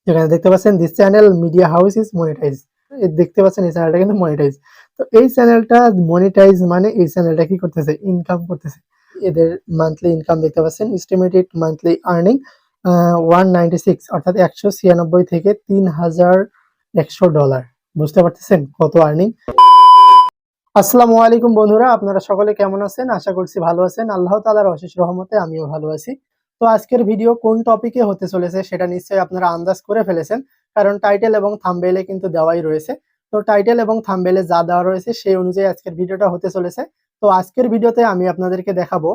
এখানে দেখতে পাচ্ছেন this channel media house is monetize, দেখতে পাচ্ছেন এই চ্যানেলটা কিন্তু মনিটাইজ। তো এই চ্যানেলটা মনিটাইজ মানে এই চ্যানেলটা কি করতেছে, ইনকাম করতেছে। এদের মান্থলি ইনকাম দেখতে পাচ্ছেন, এস্টিমেটেড মান্থলি আর্নিং 196 অর্থাৎ 196 থেকে $3,100। বুঝতে পারতেছেন কত আর্নিং। আসসালামু আলাইকুম বন্ধুরা, আপনারা সকলে কেমন আছেন? আশা করছি ভালো আছেন। আল্লাহ তাআলার অশেষ রহমতে আমিও ভালো আছি। তো আজকের ভিডিও কোন টপিকে হতে চলেছে সেটা নিশ্চয়ই আপনারা আন্দাজ করে ফেলেছেন, কারণ টাইটেল এবং থাম্বনেইলে কিন্তু দেওয়াই রয়েছে। তো টাইটেল এবং থাম্বনেইলে যা দেওয়া রয়েছে সেই অনুযায়ী আজকের ভিডিওটা হতে চলেছে। তো আজকের ভিডিওতে আমি আপনাদেরকে দেখাবো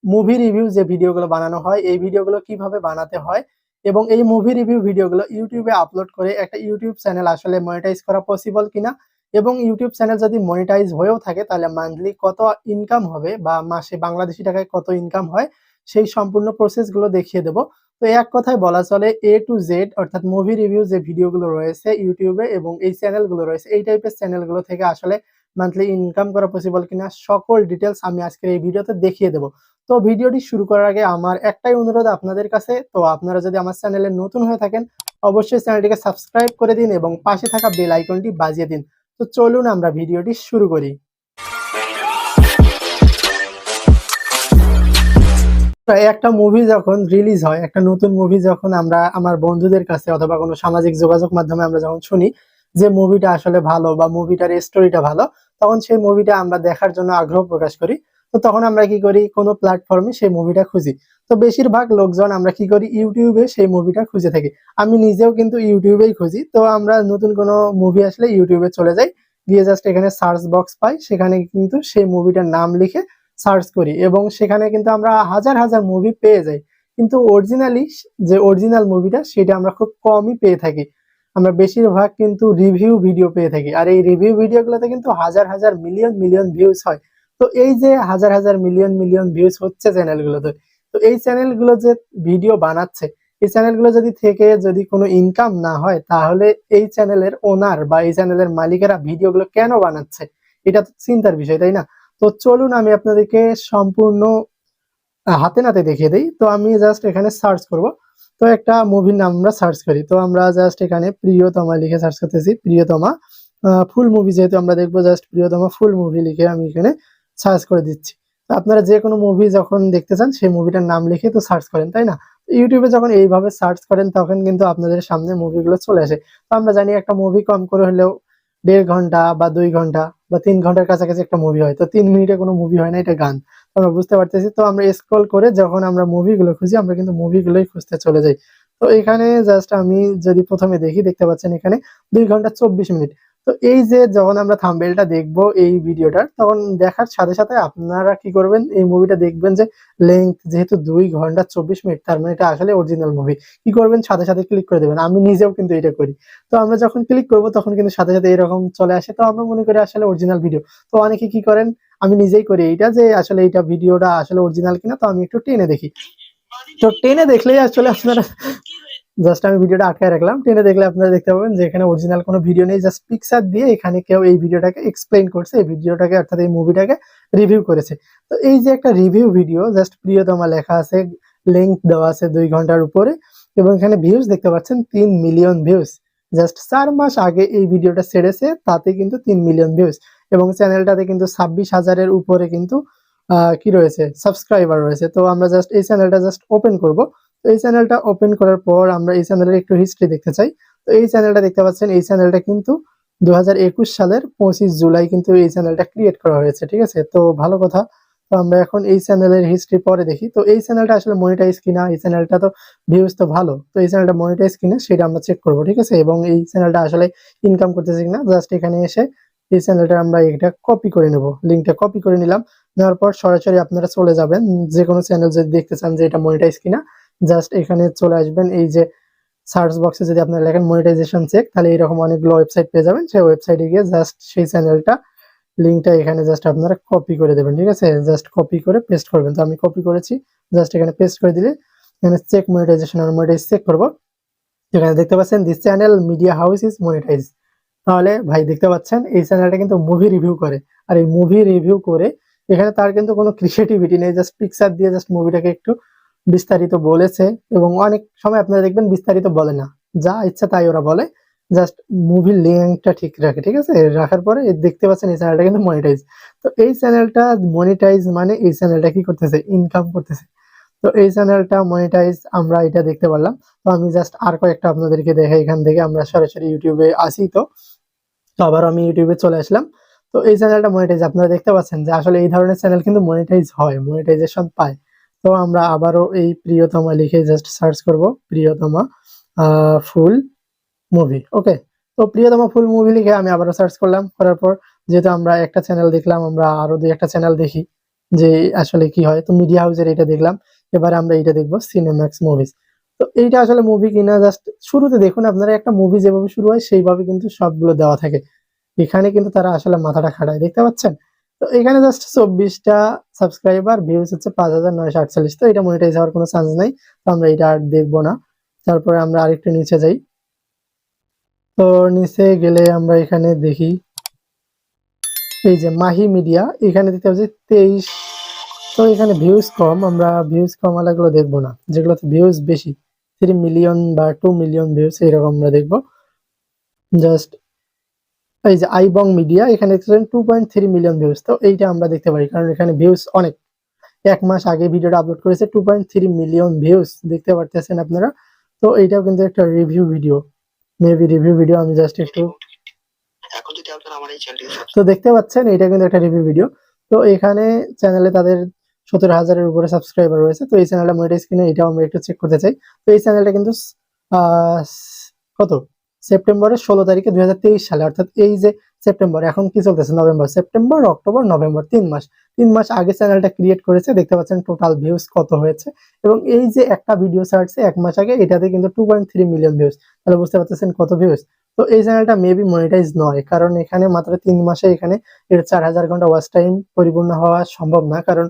মুভি রিভিউ যে ভিডিওগুলো বানানো হয়, এই ভিডিওগুলো কিভাবে বানাতে হয়, এবং এই মুভি রিভিউ ভিডিওগুলো ইউটিউবে আপলোড করে একটা ইউটিউব চ্যানেল আসলে মনিটাইজ করা পসিবল কিনা, এবং ইউটিউব চ্যানেল যদি মনিটাইজ হয়েও থাকে তাহলে মান্থলি কত ইনকাম হবে বা মাসে বাংলাদেশি টাকায় কত ইনকাম হয়, সেই সম্পূর্ণ প্রসেসগুলো দেখিয়ে দেব। তো এক কথায় বলা চলে এ টু জেড, অর্থাৎ মুভি রিভিউ যে ভিডিওগুলো রয়েছে ইউটিউবে এবং এই চ্যানেলগুলো রয়েছে, এই টাইপের চ্যানেলগুলো থেকে আসলে মান্থলি ইনকাম করা পসিবল কিনা সকল ডিটেলস আমি আজকের এই ভিডিওতে দেখিয়ে দেব। তো ভিডিওটি শুরু করার আগে আমার একটাই অনুরোধ আপনাদের কাছে, তো আপনারা যদি আমার চ্যানেলে নতুন হয়ে থাকেন অবশ্যই চ্যানেলটিকে সাবস্ক্রাইব করে দিন এবং পাশে থাকা বেল আইকনটি বাজিয়ে দিন। তো চলুন আমরা ভিডিওটি শুরু করি। একটা মুভি যখন রিলিজ হয়, একটা নতুন মুভি যখন আমরা আমার বন্ধুদের কাছে অথবা কোনো সামাজিক যোগাযোগ মাধ্যমে আমরা যখন শুনি যে মুভিটা আসলে ভালো বা মুভিটার স্টোরিটা ভালো, তখন সেই মুভিটা আমরা দেখার জন্য আগ্রহ প্রকাশ করি। তো তখন আমরা কি করি, কোনো প্ল্যাটফর্মে সেই মুভিটা খুঁজি। তো বেশিরভাগ লোকজন আমরা কি করি, ইউটিউবে সেই মুভিটা খুঁজে থাকি। আমি নিজেও কিন্তু ইউটিউবেই খুঁজি। তো আমরা নতুন কোনো মুভি আসলে ইউটিউবে চলে যাই, গিয়ে জাস্ট এখানে সার্চ বক্স পাই, সেখানে কিন্তু সেই মুভিটার নাম লিখে সার্চ করি এবং সেখানে কিন্তু আমরা হাজার হাজার মুভি পেয়ে যাই। কিন্তু অরিজিনালি যে অরিজিনাল মুভিটা সেটা আমরা খুব কমই পেয়ে থাকি। আমরা বেশিরভাগ কিন্তু রিভিউ ভিডিও পেয়ে থাকি, আর এই রিভিউ ভিডিওগুলোতে কিন্তু হাজার হাজার মিলিয়ন মিলিয়ন ভিউজ হয়। তো এই যে হাজার হাজার মিলিয়ন মিলিয়ন ভিউজ হচ্ছে চ্যানেলগুলোতে, তো এই চ্যানেলগুলো যে ভিডিও বানাচ্ছে, এই চ্যানেলগুলো যদি কোনো ইনকাম না হয়, তাহলে এই চ্যানেলের ওনার বা এই চ্যানেলের মালিকেরা ভিডিওগুলো কেন বানাচ্ছে, এটা তো চিন্তার বিষয়, তাই না? তো চলুন আমি আপনাদেরকে সম্পূর্ণ হাতে নাতে দেখিয়ে দিই। তো আমি জাস্ট এখানে সার্চ করব। তো একটা মুভির নাম আমরা সার্চ করি। তো আমরা জাস্ট এখানে প্রিয়তমা লিখে সার্চ করতেছি, প্রিয়তমা ফুল মুভি, যেহেতু আমরা দেখবো জাস্ট প্রিয়তমা ফুল মুভি লিখে আমি এখানে সার্চ করে দিচ্ছি। তো আপনারা যে কোনো মুভি যখন দেখতে চান সেই মুভিটার নাম লিখে তো সার্চ করেন, তাই না? ইউটিউবে যখন এইভাবে সার্চ করেন তখন কিন্তু আপনাদের সামনে মুভিগুলো চলে আসে। তো আমরা জানি একটা মুভি কম করে হলেও 1.5 ঘন্টা বা 2 ঘন্টা বা 3 ঘন্টার কাছাকাছি একটা মুভি হয়। তো 3 মিনিটে কোনো মুভি হয় না, এটা গান। তো আমরা বুঝতে পারতেছি। তো আমরা স্ক্রল করে যখন আমরা মুভিগুলো খুঁজি, আমরা কিন্তু মুভিগুলোই খুঁজতে চলে যাই। তো এখানে জাস্ট আমি যদি প্রথমে দেখি, দেখতে পাচ্ছেন এখানে 2 ঘন্টা 24 মিনিট। তো এই যে যখন আমরা থাম্বনেইলটা দেখবো এই ভিডিওটার, তখন দেখার সাথে সাথে আপনারা কি করবেন, এই মুভিটা দেখবেন যে লেংথ যেহেতু 2 ঘন্টা 24 মিনিট, তার মানে এটা আসলে অরিজিনাল মুভি। কি করবেন, সাথে সাথে ক্লিক করে দেবেন। আমি নিজেও কিন্তু এটা করি। তো আমরা যখন ক্লিক করব তখন কিন্তু সাথে সাথে এরকম চলে আসে। তো আমরা মনে করি আসলে অরিজিনাল ভিডিও। তো অনেকে কি করেন, আমি নিজেই করি এইটা, যে আসলে এইটা ভিডিওটা আসলে অরিজিনাল কিনা। তো আমি একটু টেনে দেখি। তো টেনে দেখলেই আসলে আপনারা জাস্ট আমি ভিডিওটা আটকায় রাখলাম। টেনে দেখলে আপনারা দেখতে পাবেন যে এখানে অরিজিনাল কোনো ভিডিও নেই, জাস্ট পিকচার দিয়ে এখানে কেউ এই ভিডিওটাকে এক্সপ্লেইন করছে, এই ভিডিওটাকে অর্থাৎ এই মুভিটাকে রিভিউ করেছে। তো এই যে একটা রিভিউ ভিডিও, জাস্ট প্রিয়তমা লেখা আছে, লেংথ দেওয়া আছে 2 ঘন্টার উপরে, এবং এখানে ভিউজ দেখতে পাচ্ছেন 3 মিলিয়ন ভিউজ। জাস্ট 4 মাস আগে এই ভিডিওটা ছেড়েছে, তাতে কিন্তু 3 মিলিয়ন ভিউজ, এবং চ্যানেলটাতে কিন্তু 26,000-এর উপরে কিন্তু কি রয়েছে, সাবস্ক্রাইবার রয়েছে। তো আমরা জাস্ট এই চ্যানেলটা জাস্ট ওপেন করব। তো এই চ্যানেলটা ওপেন করার পর আমরা এই চ্যানেলের একটু হিস্ট্রি দেখতে চাই। তো এই চ্যানেলটা দেখতে পাচ্ছেন, এই চ্যানেলটা কিন্তু 2021 সালের 25 জুলাই কিন্তু এই চ্যানেলটা ক্রিয়েট করা হয়েছে, ঠিক আছে? তো ভালো কথা। তো আমরা এখন এই চ্যানেলের হিস্ট্রি পরে দেখি। তো এই চ্যানেলটা আসলে মনিটাইজ কিনা, এই চ্যানেলটা তো ভিউজ তো ভালো, তো এই চ্যানেলটা মনিটাইজ কিনা সেটা আমরা চেক করবো, ঠিক আছে? এবং এই চ্যানেলটা আসলে ইনকাম করতেছে কিনা, জাস্ট এখানে এসে এই চ্যানেলটা আমরা এটা কপি করে নেব। লিঙ্কটা কপি করে নিলাম। নেওয়ার পর সরাসরি আপনারা চলে যাবেন, যে কোনো চ্যানেল যদি দেখতে চান যে এটা মনিটাইজ কিনা, জাস্ট এখানে চলে আসবেন। এই যে সার্চ বক্সে যদি আপনারা লেখেন মনিটাইজেশন চেক, তাহলে এরকম অনেকগুলো ওয়েবসাইট পেয়ে যাবেন। সেই ওয়েবসাইটে গিয়ে জাস্ট সেই চ্যানেলটা লিঙ্কটা এখানে জাস্ট আপনারা কপি করে দেবেন, ঠিক আছে? জাস্ট কপি করে পেস্ট করবেন। তো আমি কপি করেছি, জাস্ট এখানে পেস্ট করে দিলে এখানে চেক মনিটাইজেশন আর মনিটাইজ চেক করবো। এখানে দেখতে পাচ্ছেন this channel media house is monetize. তাহলে ভাই দেখতে পাচ্ছেন এই চ্যানেলটা কিন্তু মুভি রিভিউ করে, আর এই মুভি রিভিউ করে এখানে তার কিন্তু কোনো ক্রিয়েটিভিটি নেই, জাস্ট পিকচার দিয়ে জাস্ট মুভিটাকে একটু বিস্তারিত বলেছে। এবং অনেক সময় আপনারা দেখবেন বিস্তারিত বলে না, যা ইচ্ছা তাই ওরা বলে, জাস্ট মুভির লিঙ্কটা ঠিক রাখে, ঠিক আছে? রাখার পরে দেখতে পাচ্ছেন এই চ্যানেলটা কিন্তু মনিটাইজ। তো এই চ্যানেলটা মনিটাইজ মানে এই চ্যানেলটা কি করতেছে, ইনকাম করতেছে। তো এই চ্যানেলটা মনিটাইজ আমরা এটা দেখতে পারলাম। তো আমি জাস্ট আর কয়েকটা আপনাদেরকে দেখাই, এখান থেকে আমরা সরাসরি ইউটিউবে আসি। তো আবার আমি ইউটিউবে চলে আসলাম। তো এই চ্যানেলটা মনিটাইজ, আপনারা দেখতে পাচ্ছেন যে আসলে এই ধরনের চ্যানেল কিন্তু মনিটাইজ হয়, মনিটাইজেশন পায়। তো আমরা আবারও এই প্রিয়তমা লিখে জাস্ট সার্চ করব, প্রিয়তমা ফুল মুভি। ওকে, তো প্রিয়তমা ফুল মুভি লিখে আমি আবারও সার্চ করলাম। করার পর যেহেতু আমরা একটা চ্যানেল দেখলাম, আমরা আরো দুই একটা চ্যানেল দেখি যে আসলে কি হয়। তো মিডিয়া হাউসের এটা দেখলাম, এবারে আমরা এটা দেখবো সিনেম্যাক্স মুভিজ। তো এইটা আসলে মুভি কিনা জাস্ট শুরুতে দেখুন, আপনারা একটা মুভি যেভাবে শুরু হয় সেইভাবে কিন্তু সবগুলো দেওয়া থাকে। এখানে কিন্তু তারা আসলে মাথাটা খাটায়, দেখতে পাচ্ছেন? তো এখানে জাস্ট 24টা সাবস্ক্রাইবার, ভিউজ হচ্ছে 5948। তো এটা মনিটাইজ হওয়ার কোনো চান্স নাই। তো আমরা এটা আর দেখবো না। তারপরে আমরা আরেকটু নিচে যাই। তো নিচে গেলে আমরা এখানে দেখি এই যে মাহি মিডিয়া, এখানে দেখতে পাচ্ছি 23। তো এখানে ভিউজ কম, আমরা ভিউজ কম আলাগুলো দেখবো না, যেগুলোতে ভিউজ বেশি 3 মিলিয়ন বা 2 মিলিয়ন ভিউজ এরকম আমরা দেখবো। জাস্ট এই যে আইবং মিডিয়া, এখানে দেখছেন 2.3 মিলিয়ন ভিউজ। তো এইটা আমরা দেখতে পারি কারণ এখানে ভিউজ অনেক। 1 মাস আগে ভিডিওটা আপলোড করেছে, 2.3 মিলিয়ন ভিউজ দেখতে পারতেছেন আপনারা। তো এইটাও কিন্তু একটা review video, maybe review video. আমি জাস্ট একটু, তো দেখতে পাচ্ছেন এটা কিন্তু একটা রিভিউ ভিডিও। তো এখানে চ্যানেলে তাদের 17,000-এর উপরে সাবস্ক্রাইবার রয়েছে। তো এই চ্যানেলটা মনিটাইজ কিনা এটাও আমরা একটু চেক করতে চাই। তো এই চ্যানেলটা কিন্তু কত সেপ্টেম্বরের 16 তারিখে 2023 সালে, অর্থাৎ এই যে সেপ্টেম্বর, এখন কি চলতেছে নভেম্বর, সেপ্টেম্বর, অক্টোবর, নভেম্বর, 3 মাস। 3 মাস আগে চ্যানেলটা ক্রিয়েট করেছে। দেখতে পাচ্ছেন টোটাল ভিউজ কত হয়েছে। এবং এই যে একটা ভিডিও ছাড়ছে 1 মাস আগে, এটাতে কিন্তু 2.3 মিলিয়ন ভিউজ। তাহলে বুঝতে পারতেছেন কত ভিউজ। তো এই চ্যানেলটা মেবি মনিটাইজ নয়, কারণ এখানে মাত্র 3 মাসে এখানে এর 4000 ঘন্টা ওয়াচ টাইম পরিপূর্ণ হওয়া সম্ভব না। কারণ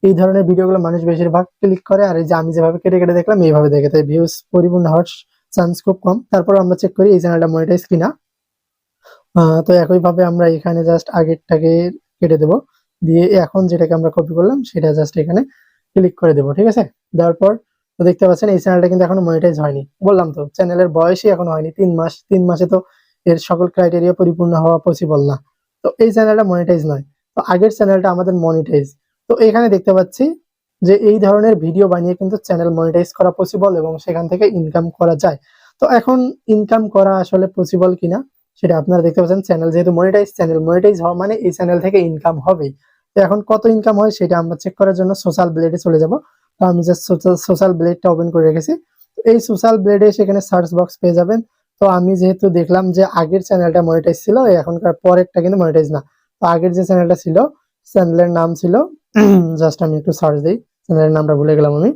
এই ধরনের ভিডিওগুলো মানুষ বেশিরভাগ ক্লিক করে, আর এই যে আমি যেভাবে কেটে কেটে দেখলাম এইভাবে দেখে, তাই ভিউজ পরিপূর্ণ হওয়ার চান্স খুব কম। তারপর আমরা চেক করি এই চ্যানেলটা মনিটাইজ কিনা। তো একইভাবে আমরা এখানে জাস্ট আগেরটাকে কেটে দেব, দিয়ে এখন যেটাকে আমরা কপি করলাম সেটা জাস্ট এখানে ক্লিক করে দেবো, ঠিক আছে? দেওয়ার পর তো দেখতে পাচ্ছেন এই চ্যানেলটা কিন্তু এখনো মনিটাইজ হয়নি। বললাম তো চ্যানেলের বয়সই এখনো হয়নি 3 মাস। 3 মাসে তো এর সকল ক্রাইটেরিয়া পরিপূর্ণ হওয়া পসিবল না। তো এই চ্যানেলটা মনিটাইজ নয়। তো আগের চ্যানেলটা আমাদের মনিটাইজ। তো এখানে দেখতে পাচ্ছি যে এই ধরনের ভিডিও বানিয়ে কিন্তু চ্যানেল মনিটাইজ করা পসিবল এবং সেখান থেকে ইনকাম করা যায়। তো এখন ইনকাম করা আসলে পসিবল কিনা সেটা আপনারা দেখতে পাচ্ছেন। চ্যানেল যেহেতু মনিটাইজ, চ্যানেল মনিটাইজ হওয়া মানে এই চ্যানেল থেকে ইনকাম হবেই। তো এখন কত ইনকাম হয় সেটা আমরা চেক করার জন্য সোশ্যাল ব্লেডে চলে যাব। তো আমি জাস্ট সোশ্যাল ব্লেডটা ওপেন করে রেখেছি। তো এই সোশ্যাল ব্লেডে সেখানে সার্চ বক্স পেয়ে যাবেন। তো আমি যেহেতু দেখলাম যে আগের চ্যানেলটা মনিটাইজ ছিল, এখনকার পরেরটা কিন্তু মনিটাইজ না। তো আগের যে চ্যানেলটা ছিল, চ্যানেলের নাম ছিল জাস্ট আমি একটু সার্চ দিই, চ্যানেলের নামটা ভুলে গেলাম আমি।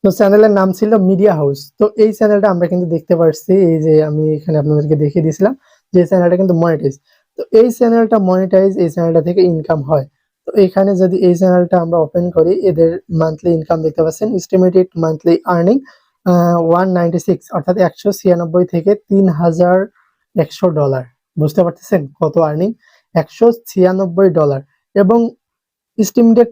তো চ্যানেলের নাম ছিল মিডিয়া হাউস। তো এই চ্যানেলটা আমরা কিন্তু দেখতে পাচ্ছি, এই যে আমি এখানে আপনাদেরকে দেখিয়ে দিয়েছিলাম যে চ্যানেলটা কিন্তু মনিটাইজ। তো এই চ্যানেলটা মনিটাইজ, এই চ্যানেলটা থেকে ইনকাম হয়। তো এখানে যদি এই চ্যানেলটা আমরা ওপেন করি, এদের মান্থলি ইনকাম দেখতে পাচ্ছেন, এস্টিমেটেড মান্থলি আর্নিং 196, অর্থাৎ 196 থেকে $3,100। বুঝতে পারতেছেন কত আর্নিং, $196। এবং এস্টিমেটেড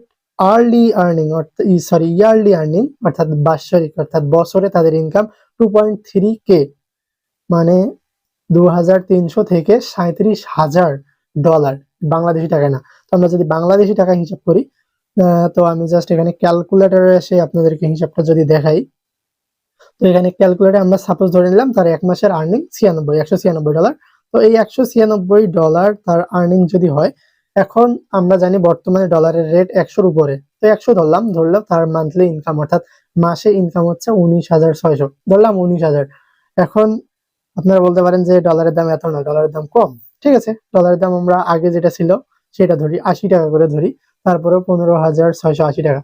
ইয়ারলি আর্নিং অর্থাৎ বাৎসরিক, অর্থাৎ বছরে তাদের ইনকাম 2.3K, মানে 2300 থেকে $37,000, বাংলাদেশি টাকা না। তো আমরা যদি বাংলাদেশি টাকা হিসাব করি, তো আমি জাস্ট এখানে ক্যালকুলেটরে এসে আপনাদেরকে হিসাবটা যদি দেখাই। তো এখানে ক্যালকুলেটরে আমরা সাপোজ ধরে নিলাম তার 1 মাসের আর্নিং $196। তো এই $196 তার আর্নিং যদি হয়, এখন আমরা জানি বর্তমানে ডলারের রেট 100-র উপরে। তো 100 ধরলাম, তার মান্থলি ইনকাম অর্থাৎ মাসে ইনকাম হচ্ছে 19,600, ধরলাম 19,000। এখন আপনারা বলতে পারেন যে ডলারের দাম এত না, ডলারের দাম কম। ঠিক আছে, ডলারের দাম আমরা আগে যেটা ছিল সেটা ধরি, 80 টাকা করে ধরি, তারপরেও 15,680 টাকা।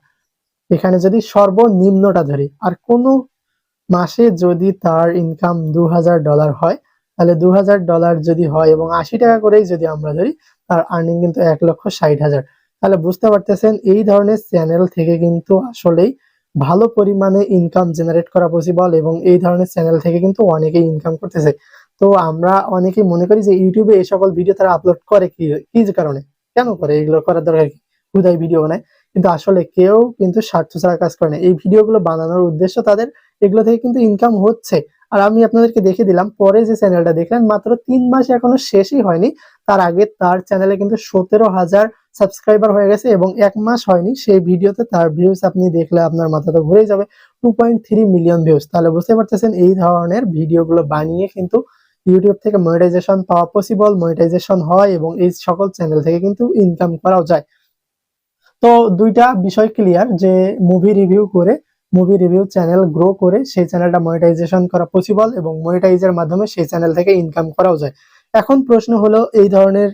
এখানে যদি সর্বনিম্নটা ধরি, আর কোনো মাসে যদি তার ইনকাম $2,000 হয়, তাহলে $2,000 যদি হয় এবং 80 টাকা করেই যদি আমরা ধরি, তার আর্নিং কিন্তু 1,60,000। তাহলে বুঝতে পারতেছেন এই ধরনের চ্যানেল থেকে কিন্তু আসলেই ভালো পরিমাণে ইনকাম জেনারেট করা পসিবল, এবং এই ধরনের চ্যানেল থেকে কিন্তু অনেকেই ইনকাম করতেছে। তো আমরা অনেকেই মনে করি যে ইউটিউবে এই সকল ভিডিও তারা আপলোড করে কি কারণে, কেন করে, এগুলো করার দরকার কি, হুদাই ভিডিও বানায়। কিন্তু আসলে কেউ কিন্তু স্বার্থ ছাড়া কাজ করে না, এই ভিডিওগুলো বানানোর উদ্দেশ্য তাদের, এগুলো থেকে কিন্তু ইনকাম হচ্ছে। আর আমি আপনাদেরকে দেখিয়ে দিলাম পরে যে চ্যানেলটা দেখলেন মাত্র 3 মাস এখনো শেষই হয়নি, তার আগে তার চ্যানেলে কিন্তু 17,000 সাবস্ক্রাইবার হয়ে গেছে এবং 1 মাস হয়নি সেই ভিডিওতে তার ভিউজ আপনি দেখলে আপনার মাথা তো ঘুরেই যাবে, 2.3 মিলিয়ন ভিউজ। তাহলে বুঝতে পারতেছেন এই ধরনের ভিডিওগুলো বানিয়ে কিন্তু ইউটিউব থেকে মনিটাইজেশন পাওয়া পসিবল, মনিটাইজেশন হয় এবং এই সকল চ্যানেল থেকে কিন্তু ইনকাম করাও যায়। তো দুইটা বিষয় ক্লিয়ার যে মুভি রিভিউ চ্যানেল গ্রো করে সেই চ্যানেলটা মনিটাইজেশন করা পসিবল এবং মনিটাইজের মাধ্যমে সেই চ্যানেল থেকে ইনকাম করাও যায়। এখন প্রশ্ন হলো এই ধরনের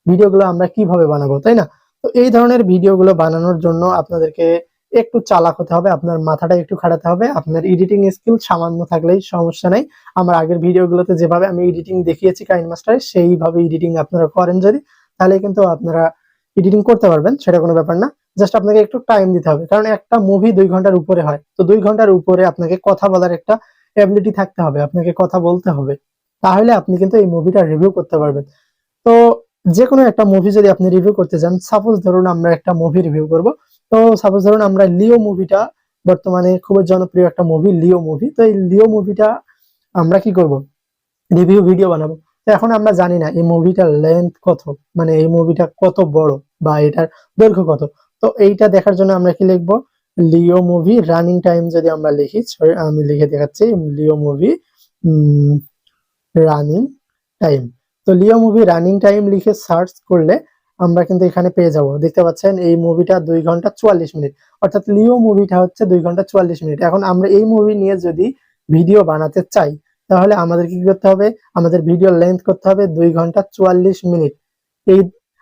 ভিডিওগুলো আমরা কিভাবে বানাবো, তাই না? তো এই ধরনের ভিডিওগুলো বানানোর জন্য আপনাদেরকে একটু চালাক হতে হবে, আপনার মাথাটা একটু খাটাতে হবে, আপনার এডিটিং স্কিল সামান্য থাকলেই সমস্যা নাই। আমার আগের ভিডিওগুলোতে যেভাবে আমি এডিটিং দেখিয়েছি কাইনমাস্টারে সেইভাবে এডিটিং আপনারা করেন যদি, তাহলে কিন্তু আপনারা এডিটিং করতে পারবেন, সেটা কোনো ব্যাপার না। জাস্ট আপনাকে একটু টাইম দিতে হবে, কারণ একটা মুভি 2 ঘন্টার উপরে হয়, তো 2 ঘন্টার উপরে আপনাকে কথা বলার একটা এবিলিটি থাকতে হবে, আপনাকে কথা বলতে হবে, তাহলে আপনি কিন্তু এই মুভিটা রিভিউ করতে পারবেন। তো যে কোনো একটা মুভি যদি আপনি রিভিউ করতে চান, সাপোজ ধরুন আমরা একটা মুভি রিভিউ করব, তো সাপোজ ধরুন আমরা লিও মুভিটা, বর্তমানে খুবই জনপ্রিয় একটা মুভি লিও মুভি, তো এই লিও মুভিটা আমরা কি করব, রিভিউ ভিডিও বানাবো। তো এখন আমরা জানি না এই মুভিটার লেন্থ কত, মানে এই মুভিটা কত বড় বা এটার দৈর্ঘ্য কত। তো এইটা দেখার জন্য আমরা কি লিখবো, লিও মুভি রানিং টাইম যদি আমরা লিখি, আমি লিখে দেখাচ্ছি লিও মুভি রানিং টাইম। তো লিও মুভি রানিং টাইম লিখে সার্চ করলে আমরা কিন্তু এখানে পেয়ে যাব, দেখতে পাচ্ছেন এই মুভিটা 2 ঘন্টা 44 মিনিট, অর্থাৎ লিও মুভিটা হচ্ছে 2 ঘন্টা 44 মিনিট। এখন আমরা এই মুভি নিয়ে যদি ভিডিও বানাতে চাই তাহলে আমাদের কি করতে হবে, আমাদের ভিডিও লেন্থ করতে হবে 2 ঘন্টা 44 মিনিট। এই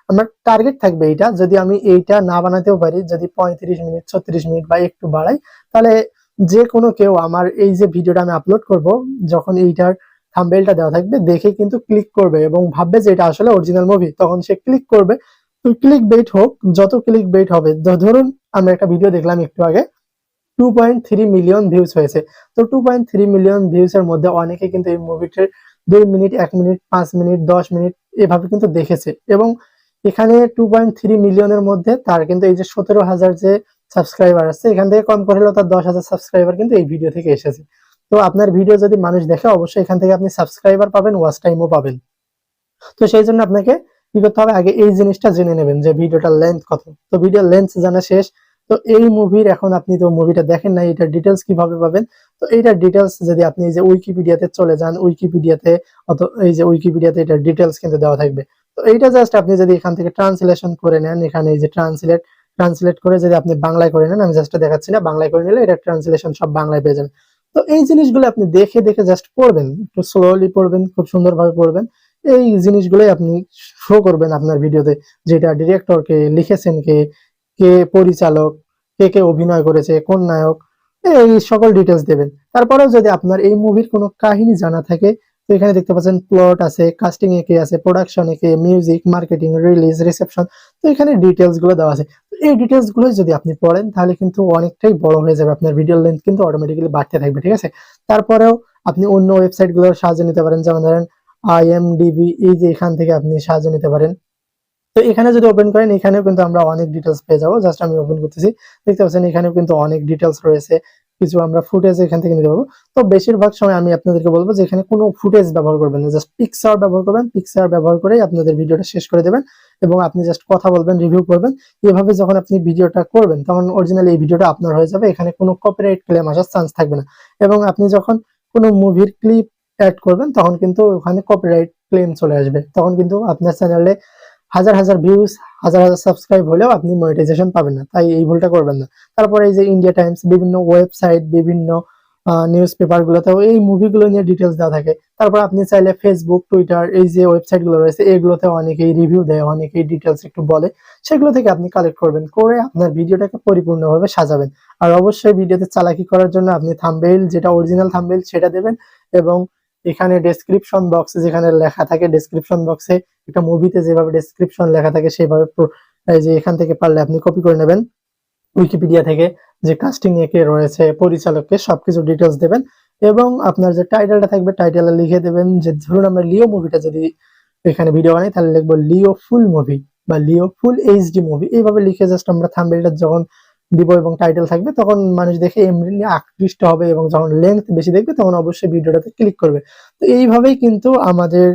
আমার টার্গেট থাকবে এইটা, যদি আমি এইটা না বানাতেও পারি, যদি 35 মিনিট 36 মিনিট বা একটু বাড়াই, তাহলে যে কোনো কেউ আমার এই যে ভিডিওটা আমি আপলোড করব, যখন এইটার থাম্বনেলটা দেওয়া থাকবে দেখে কিন্তু ক্লিক করবে এবং ভাববে যে এটা আসলে অরিজিনাল মুভি, তখন সে ক্লিক করবে। তো ক্লিক বেট হোক, যত ক্লিক বেট হবে, ধরুন আমরা একটা ভিডিও দেখলাম একটু আগে, 2.3 মিলিয়ন ভিউজ হয়েছে। তো 2.3 মিলিয়ন ভিউজ এর মধ্যে অনেকে কিন্তু এই মুভিটির 2 মিনিট 1 মিনিট 5 মিনিট 10 মিনিট এভাবে কিন্তু দেখেছে, এবং এখানে 2.3 মিলিয়নের মধ্যে তার কিন্তু এই যে 17,000 যে সাবস্ক্রাইবার আছে, এখান থেকে কম করে হলেও তার 10,000 সাবস্ক্রাইবার কিন্তু এই ভিডিও থেকে এসেছে। তো আপনার ভিডিও যদি মানুষ দেখে অবশ্যই এখান থেকে আপনি সাবস্ক্রাইবার পাবেন, ওয়াচ টাইমও পাবেন। তো সেই জন্য আপনাকে কি করতে হবে, আগে এই জিনিসটা জেনে নেবেন যে ভিডিওটার লেন্থ কত। তো ভিডিওর লেন্থ জানা শেষ, তো এই মুভির এখন আপনি তো মুভিটা দেখেন না, এটার ডিটেলস কিভাবে পাবেন? তো এইটার ডিটেলস যদি আপনি এই যে উইকিপিডিয়াতে চলে যান, উইকিপিডিয়াতে এই যে উইকিপিডিয়াতে এটার ডিটেলস কিন্তু দেওয়া থাকবে। তো এইটা জাস্ট আপনি যদি এখান থেকে ট্রান্সলেশন করে নেন, এখানে এই যে ট্রান্সলেট করে যদি আপনি বাংলায় করে নেন, আমি জাস্ট দেখাচ্ছি না, বাংলায় করে নিলে এটা ট্রান্সলেশন সব বাংলায় পেয়ে যাবেন। তো এই জিনিসগুলো আপনি দেখে দেখে জাস্ট পড়বেন, একটু স্লোলি পড়বেন, খুব সুন্দরভাবে পড়বেন। এই জিনিসগুলোই আপনি শো করবেন আপনার ভিডিওতে, যেটা ডিরেক্টর কে, লিখেছেন কে, কে পরিচালক, কে কে অভিনয় করেছে, কোন নায়ক, এই সকল ডিটেলস দেবেন। তারপরেও যদি আপনার এই মুভির কোনো কাহিনী জানা থাকে, তো এখানে দেখতে পাচ্ছেন প্লট আছে, কাস্টিং এ কে আছে, প্রোডাকশন এ কে, মিউজিক, মার্কেটিং, রিলিজ, রিসেপশন, তো এখানে ডিটেলস গুলো দেওয়া আছে। তো এই ডিটেলস গুলো যদি আপনি পড়েন তাহলে কিন্তু অনেকটাই বড় হয়ে যাবে, আপনার ভিডিও লেন্থ কিন্তু অটোমেটিক্যালি বাড়তে থাকবে, ঠিক আছে? তারপরেও আপনি অন্য ওয়েবসাইট গুলোর সাহায্য নিতে পারেন, যেমন ধরেন IMDb, এই যে এখান থেকে আপনি সাহায্য নিতে পারেন। তো এখানে যদি ওপেন করেন এখানেও কিন্তু আমরা অনেক ডিটেলস পেয়ে যাবো, জাস্ট আমি ওপেন করতেছি, দেখতে পাচ্ছেন এখানেও কিন্তু অনেক ডিটেলস রয়েছে, কিছু আমরা ফুটেজ এখান থেকে নিতে পারবো। তো বেশিরভাগ সময় আমি আপনাদেরকে বলবো যে এখানে কোনো ফুটেজ ব্যবহার করবেন না, জাস্ট পিকচার ব্যবহার করবেন, পিকচার ব্যবহার করে আপনাদের ভিডিওটা শেষ করে দেবেন এবং আপনি জাস্ট কথা বলবেন, রিভিউ করবেন। এভাবে যখন আপনি ভিডিওটা করবেন তখন অরিজিনালি এই ভিডিওটা আপনার হয়ে যাবে, এখানে কোনো কপিরাইট ক্লেম আসার চান্স থাকবে না। এবং আপনি যখন কোনো মুভির ক্লিপ অ্যাড করবেন তখন কিন্তু ওখানে কপিরাইট ক্লেম চলে আসবে, তখন কিন্তু আপনার চ্যানেলে হাজার হাজার ভিউজ, হাজার হাজার সাবস্ক্রাইব হলেও আপনি মনিটাইজেশন পাবেন না, তাই এই ভুলটা করবেন না। তারপরে এই যে ইন্ডিয়া টাইমস, বিভিন্ন ওয়েবসাইট, বিভিন্ন নিউজ পেপার গুলোতেও এই মুভিগুলো নিয়ে ডিটেলস দেওয়া থাকে। তারপর আপনি চাইলে ফেসবুক, টুইটার, এই যে ওয়েবসাইট গুলো রয়েছে এগুলোতে অনেকেই রিভিউ দেয়, অনেকেই ডিটেলস একটু বলে, সেগুলো থেকে আপনি কালেক্ট করবেন, করে আপনার ভিডিওটাকে পরিপূর্ণভাবে সাজাবেন। আর অবশ্যই ভিডিওতে চালাকি করার জন্য আপনি থাম্বনেইল, যেটা অরিজিনাল থাম্বনেইল সেটা দেবেন, এবং এখানে ডেসক্রিপশন বক্সে যেখানে লেখা থাকে, ডেসক্রিপশন বক্সে একটা মুভিতে যেভাবে ডেসক্রিপশন লেখা থাকে সেভাবে এই যে এখান থেকে পারলে আপনি কপি করে নেবেন উইকিপিডিয়া থেকে, যে কাস্টিং এ কে রয়েছে, পরিচালককে, সবকিছু ডিটেলস দেবেন। এবং আপনার যে টাইটেলটা থাকবে টাইটেলে লিখে দেবেন যে ধরুন আমরা লিও মুভিটা যদি এখানে ভিডিও বানাই তাহলে লিখবো লিও ফুল মুভি বা লিও ফুল HD মুভি, এইভাবে লিখে জাস্ট আমরা থাম্বনেইলটা যখন দিব এবং টাইটেল থাকবে, তখন মানুষ দেখে এমনি আকৃষ্ট হবে এবং যখন লেন্থ বেশি দেখবে তখন অবশ্যই ভিডিওটাতে ক্লিক করবে। তো এইভাবেই কিন্তু আমাদের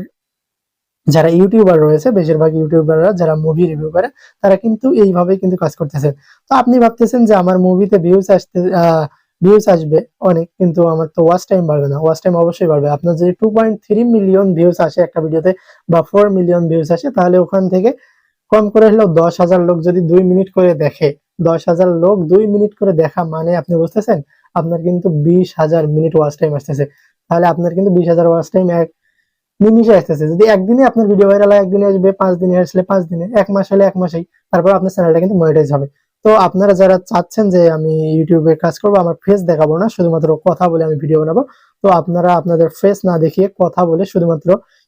যারা ইউটিউবার রয়েছে, বেশিরভাগ ইউটিউবাররা যারা মুভি রিভিউ করে তারা কিন্তু এইভাবেই কিন্তু কাজ করতেছে। তো আপনি ভাবতেছেন যে আমার মুভিতে ভিউজ আসবে অনেক, কিন্তু আমার তো ওয়াচ টাইম বাড়বে না। ওয়াচ টাইম অবশ্যই বাড়বে। আপনার যদি 2.3 মিলিয়ন ভিউজ আসে একটা ভিডিওতে বা 4 মিলিয়ন ভিউজ আসে, তাহলে ওখান থেকে কম করে হলেও 10,000 লোক যদি 2 মিনিট করে দেখে, 10,000 লোক 2 মিনিট করে দেখা মানে আপনি বুঝতেছেন আপনার কিন্তু 20,000 মিনিট ওয়াচ টাইম আসতেছে। তাহলে আপনার কিন্তু 20,000 ওয়াচ টাইম এক নিমিশে আসতেছে। যদি একদিনে আপনার ভিডিও ভাইরাল হয় একদিনে আসবে, 5 দিনে আসলে 5 দিনে, 1 মাস হলে 1 মাসেই, তারপর আপনার চ্যানেলটা কিন্তু মনিটাইজ হবে। তো আপনারা যারা চাচ্ছেন যে আমি ইউটিউবে কাজ করবো, আমার ফেস দেখাবো না, শুধুমাত্র কথা বলে আমি ভিডিও বানাবো, তো আপনারা আপনাদের ফেস না দেখিয়ে কথা বলে শুধুমাত্র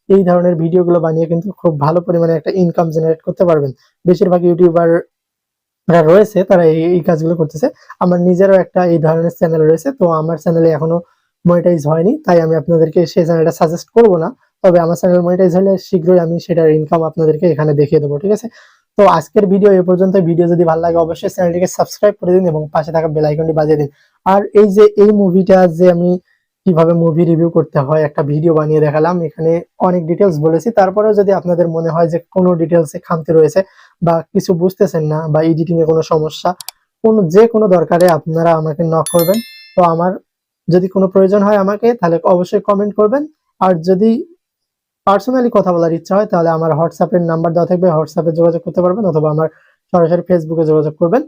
এই ধরনের ভিডিওগুলো বানিয়ে কিন্তু খুব ভালো পরিমাণে একটা ইনকাম জেনারেট করতে পারবেন। বেশিরভাগ ইউটিউবার যারা রয়েছে তারা এই কাজগুলো করতেছে। আমার নিজেরও একটা এই ধরনের চ্যানেল রয়েছে, তো আমার চ্যানেলে এখনো মনিটাইজ হয়নি, তাই আমি আপনাদেরকে সেই চ্যানেলটা সাজেস্ট করব না। তবে আমার চ্যানেল মনিটাইজ হলে শীঘ্রই আমি সেটার ইনকাম আপনাদেরকে এখানে দেখিয়ে দেবো, ঠিক আছে? তো আজকের ভিডিও এ পর্যন্ত। ভিডিও যদি ভালো লাগে অবশ্যই চ্যানেলটিকে সাবস্ক্রাইব করে দিন এবং পাশে থাকা বেল আইকনটি বাজিয়ে দিন। আর এই যে এই মুভিটা যে আমি কিভাবে মুভি রিভিউ করতে হয় একটা ভিডিও বানিয়ে দেখালাম, এখানে অনেক ডিটেলস বলেছি, তারপরেও যদি আপনাদের মনে হয় যে কোনো ডিটেলসে খামতি রয়েছে বা কিছু বুঝতেছেন না বা এডিটিং এ কোনো সমস্যা, যে কোনো দরকারে আপনারা আমাকে নক করবেন। তো আমার যদি কোনো প্রয়োজন হয় আমাকে, তাহলে অবশ্যই কমেন্ট করবেন। আর যদি পার্সোনালি কথা বলার ইচ্ছা হয় তাহলে আমার হোয়াটসঅ্যাপের নাম্বার দেওয়া থাকবে, হোয়াটসঅ্যাপে যোগাযোগ করতে পারবেন, অথবা আমার সরাসরি ফেসবুকে যোগাযোগ করবেন।